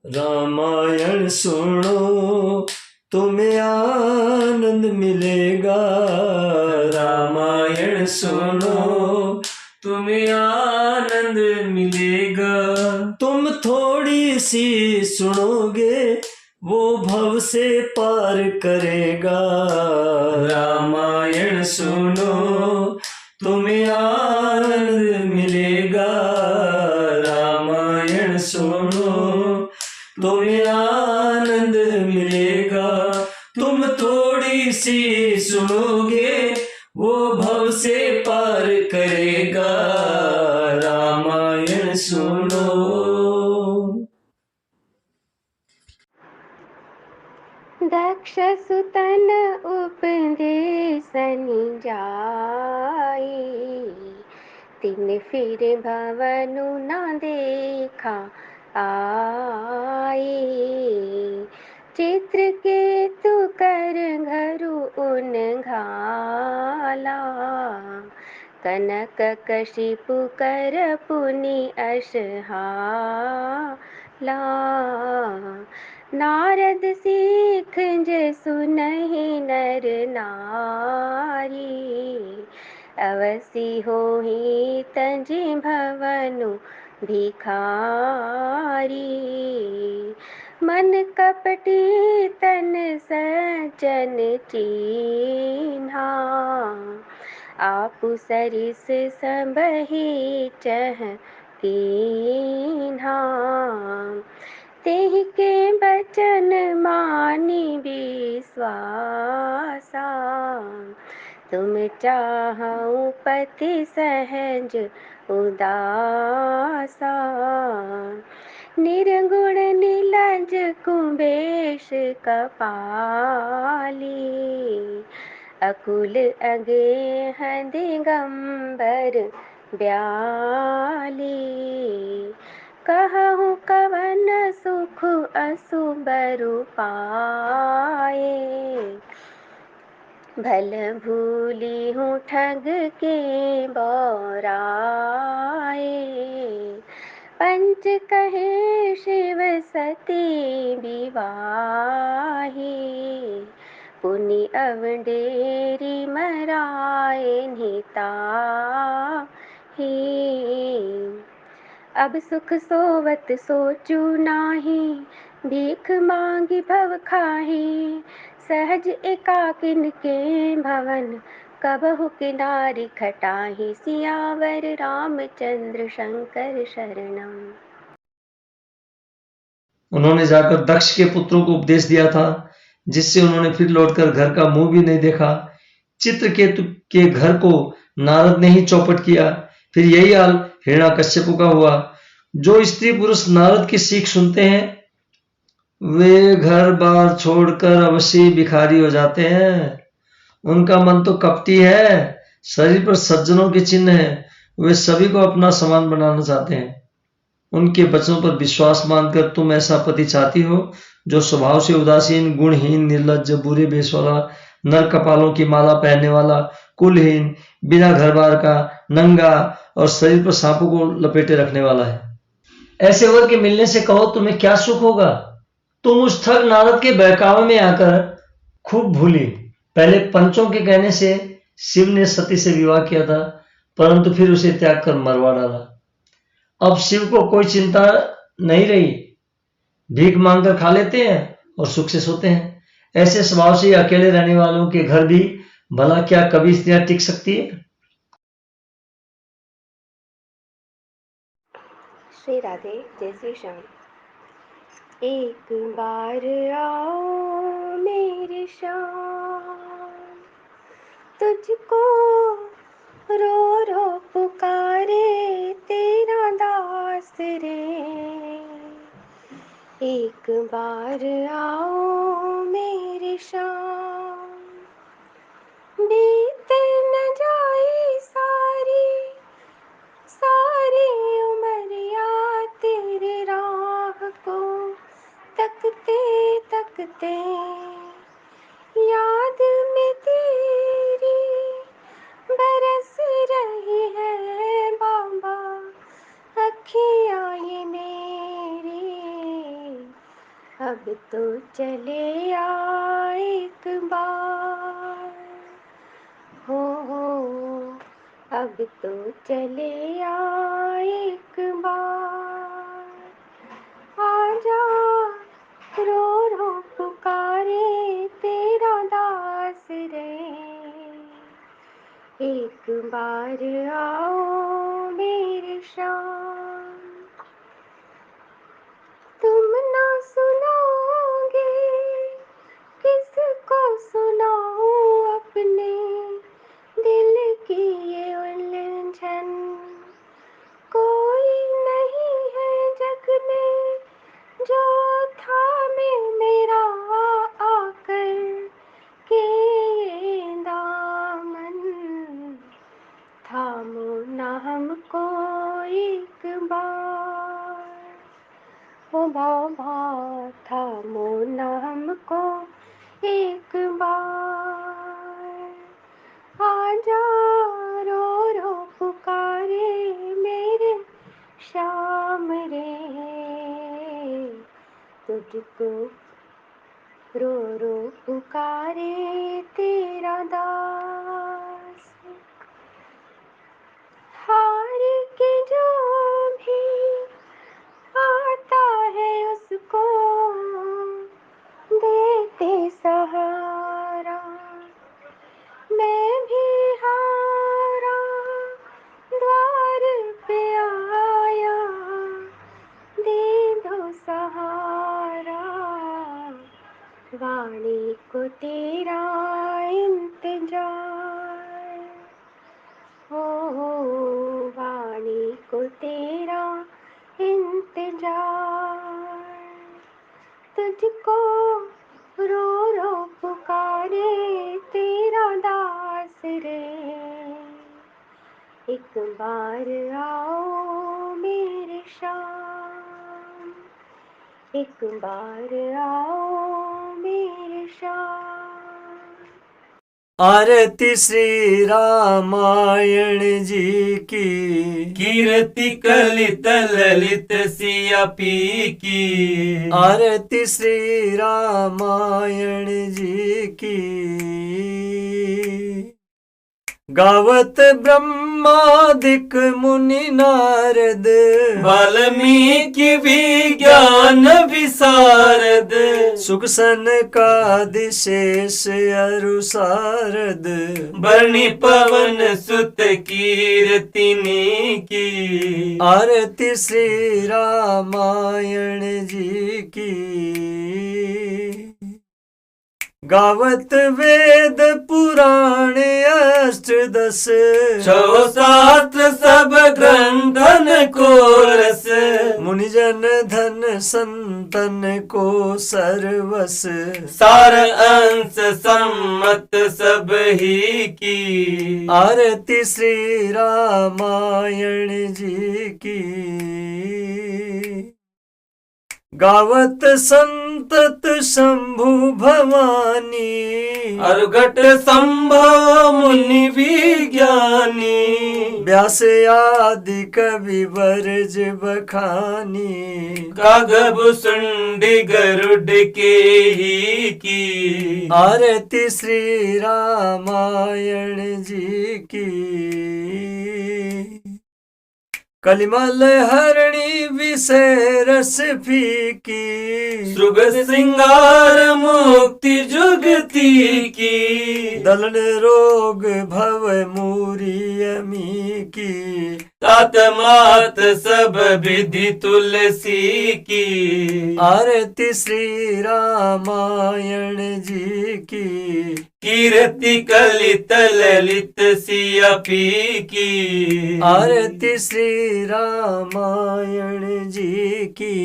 रामायण सुनो तुम्हें आनंद मिलेगा, रामायण सुनो तुम्हें आनंद मिलेगा। तुम थोड़ी सी सुनोगे वो भव से पार करेगा, रामायण सुनो तुम्हें आनंद मिलेगा, रामायण सुनो तुम्हें आनंद मिलेगा। तुम थोड़ी सी सुनोगे वो भव से पार करेगा, रामायण सुनो। दक्ष सुतन उपदेशनि जाई, तिन फिर भवनु न देखा आई। चित्रकेतु कर घरु उन घाला, कनक कशिपु कर पुनि असहाला। नारद सीख जे सुनहि नर नारी, अवसि होहि तंजि भवनु भिखारी। मन कपटी तन सज्जन चीन्हा, आपु सरिस सबहि चह कीन्हा। तेहि के बचन मानि विश्वासा, तुम चाहऊ पति सहज उदासा। निर्गुण निलज कुबेश कपाली, अकुल अगेह दिगंबर ब्याली। कहूँ कवन सुख असुबरु पाए, भल भूली हूँ ठग के बौराए। पंच कहे शिव सती विवाही, पुनि अवडेरी मराए निताही। अब सुख सोवत सोचू नाही, भीख मांगी भव खाही। सहज एकाकिन के भवन, कबहु किनारी खटाही। सियावर रामचंद्र शंकर शरणम। उन्होंने जाकर दक्ष के पुत्रों को उपदेश दिया था, जिससे उन्होंने फिर लौटकर घर का मुंह भी नहीं देखा। चित्रकेतु के घर को नारद ने ही चौपट किया। फिर यही हाल हिरण्याकश्यपु का हुआ। जो स्त्री पुरुष नारद की सीख सुनते हैं वे घर बार छोड़कर अवश्य भिखारी हो जाते हैं। उनका मन तो कपटी है, शरीर पर सज्जनों के चिन्ह है, वे सभी को अपना समान बनाना चाहते हैं। उनके वचनों पर विश्वास मानकर तुम ऐसा पति चाहती हो जो स्वभाव से उदासीन, गुणहीन, निर्लज्ज, बुरे बेश वाला, नर कपालों की माला पहनने वाला, कुलहीन, बिना घर बार का, नंगा और शरीर पर सांपों को लपेटे रखने वाला है। ऐसे वर के मिलने से कहो तुम्हें क्या सुख होगा। तुम उस ठग नारद के बहकावे में आकर खूब भूली। पहले पंचों के कहने से शिव ने सती से विवाह किया था, परंतु फिर उसे त्याग कर मरवा डाला। अब शिव को कोई चिंता नहीं रही, भीख मांगकर खा लेते हैं और सुख से सोते हैं। ऐसे स्वभाव से अकेले रहने वालों के घर भी भला क्या कभी स्त्रियां टिक सकती है। श्री राधे, जय श्री श्याम। एक बार आओ मेरे श्याम, तुझको रो रो पुकारे तेरा दास रे। एक बार आओ मेरे श्याम, बीत न जाए सारी सारी उमरिया तेरे राह को तकते तकते। याद में तेरी बरस रही है बाबा अखियाँ ये मेरी, अब तो चले आ एक बार, हो अब तो चले आ एक बार, आजा रो रो पुकारे तेरा दास रे, एक बार आओ मेरे शाम। तुम ना सुनाओगे किसको सुनाऊं अपने दिल की ये उलझन, कोई नहीं है जग में जो थामे मेरा आकर के ये दामन, थामो ना हमको एक बार, ओ बाबा थामो ना हमको एक बार, आजा रो रो पुकारे मेरे श्याम रे, तुझको रो रो पुकारे तेरा दास। हार के जो भी आता है उसको देते सहारा, मैं भी हारा द्वार पे आया, दे दो सहारा, वाणी को तेरा इंतजार, हो वाणी को तेरा इंतजार, तुझको रो रो पुकारे तेरा दास रे, एक बार आओ मेरे शाम, एक बार आओ मेरे शाम। आरती श्री रामायण जी की, कीर्ति कलित ललित सिया पी की, आरती श्री रामायण जी की, गावत ब्रह्मादिक मुनि नारद, वाल्मीकि विज्ञान विशारद, सुख सनकादिशेष अरु सारद, बरणी पवन सुत कीर्तिनी की, आरती श्री रामायण जी की, गावत वेद पुराण अष्टदश, छो शास्त्र सब ग्रंथन को रस, मुनिजन धन संतन को सर्वस, सार अंश सम्मत सब ही की, आरती श्री रामायण जी की, गावत संतत शंभु भवानी, अर्घट संभव मुनि विज्ञानी, व्यास आदि कवि वर्ज बखानी, कागब सुंडी गरुड के ही की, आरती श्री रामायण जी की, कलिमल हरणी विषय रस फीकी, सुग श्रृंगार मुक्ति जुगती की, दलन रोग भव मूरी अमी की, तात मात सब विधि तुलसी की, आरती श्री रामायण जी की, कीर्ति कलित ललित सिया पी की, आरती श्री रामायण जी की।